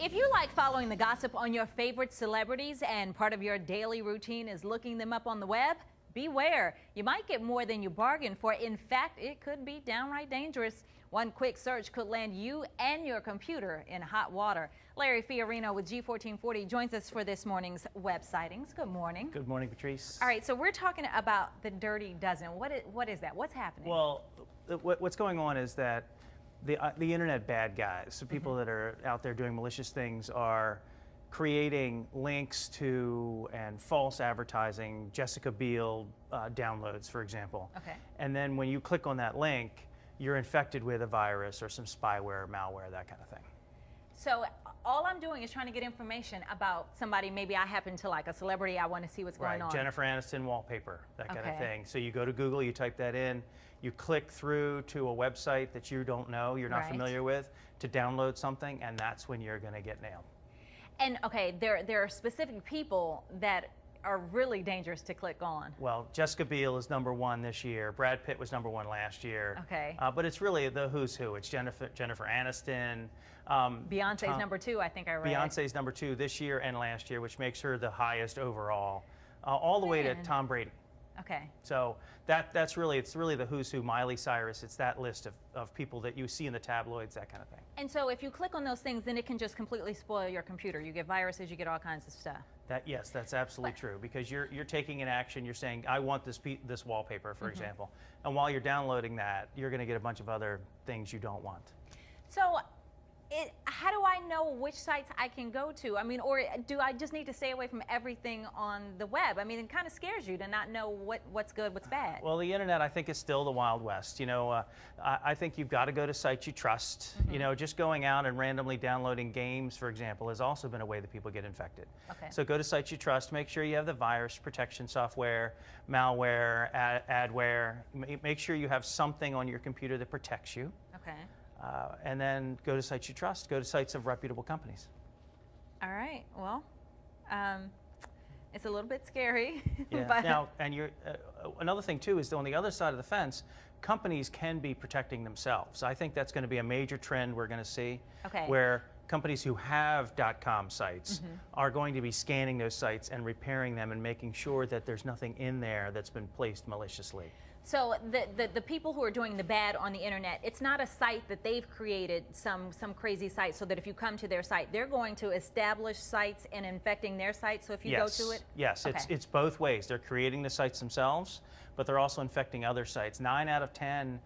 If you like following the gossip on your favorite celebrities and part of your daily routine is looking them up on the web, beware. You might get more than you bargained for. In fact, it could be downright dangerous. One quick search could land you and your computer in hot water. Larry Fiorino with G1440 joins us for this morning's web sightings. Good morning. Good morning, Patrice. All right, so we're talking about the Dirty Dozen. What is that? What's happening? Well, what's going on is that the internet bad guys, the people that are out there doing malicious things, are creating links to and false advertising, Jessica Biel downloads, for example. Okay. And then when you click on that link, you're infected with a virus or some spyware, malware, that kind of thing. So all I'm doing is trying to get information about somebody. Maybe I happen to like a celebrity. I want to see what's going on. Jennifer Aniston wallpaper, that kind of thing. So you go to Google, you type that in, you click through to a website that you don't know, you're not familiar with, to download something, and that's when you're going to get nailed. And okay, there are specific people that are really dangerous to click on. Well, Jessica Biel is #1 this year. Brad Pitt was #1 last year. Okay. But it's really the who's who. It's Jennifer Aniston. Beyonce's #2, I think I read. Beyonce's #2 this year and last year, which makes her the highest overall, all the way to Tom Brady. Okay. So it's really the who's who. Miley Cyrus. It's that list of people that you see in the tabloids, that kind of thing. And so if you click on those things, then it can just completely spoil your computer. You get viruses, you get all kinds of stuff. Yes, that's absolutely true, because you're taking an action. You're saying, I want this wallpaper, for example, and while you're downloading that, you're going to get a bunch of other things you don't want. So how do I know which sites I can go to? I mean, or do I just need to stay away from everything on the web? I mean, it kind of scares you to not know what's good, what's bad. Well, the internet, I think, is still the Wild West. You know, I think you've got to go to sites you trust. You know, just going out and randomly downloading games, for example, has also been a way that people get infected. Okay. So go to sites you trust. Make sure you have the virus protection software, malware, adware. Make sure you have something on your computer that protects you. Okay. And then go to sites you trust. Go to sites of reputable companies. All right. Well, it's a little bit scary. Yeah. But Now, and another thing too is on the other side of the fence, companies can be protecting themselves. I think that's going to be a major trend we're going to see, where companies who have .com sites are going to be scanning those sites and repairing them and making sure that there's nothing in there that's been placed maliciously. So the people who are doing the bad on the internet, it's not a site that they've created, some crazy site, so that if you come to their site, they're going to establish sites and infecting their site. So if you go to it? Yes, it's both ways. They're creating the sites themselves, but they're also infecting other sites. 9 out of 10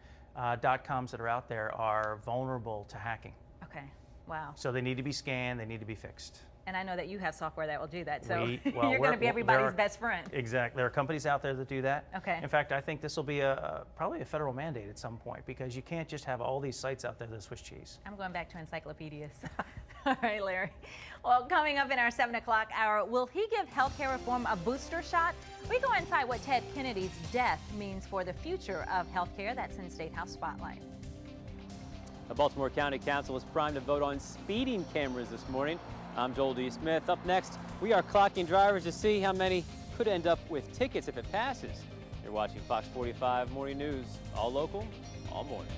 .coms that are out there are vulnerable to hacking. Okay. Wow. So they need to be scanned, they need to be fixed. And I know that you have software that will do that, so well, you're going to be everybody's best friend. Exactly. There are companies out there that do that. Okay. In fact, I think this will be probably a federal mandate at some point, because you can't just have all these sites out there that are Swiss cheese. I'm going back to encyclopedias. All right, Larry. Well, coming up in our 7 o'clock hour, will he give healthcare reform a booster shot? We go inside what Ted Kennedy's death means for the future of healthcare. That's in State House Spotlight. The Baltimore County Council is primed to vote on speeding cameras this morning. I'm Joel D. Smith. Up next, we are clocking drivers to see how many could end up with tickets if it passes. You're watching Fox 45 Morning News, all local, all morning.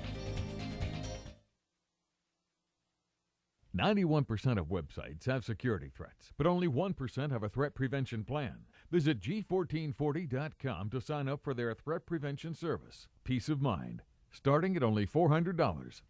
91% of websites have security threats, but only 1% have a threat prevention plan. Visit G1440.com to sign up for their threat prevention service. Peace of mind, starting at only $400.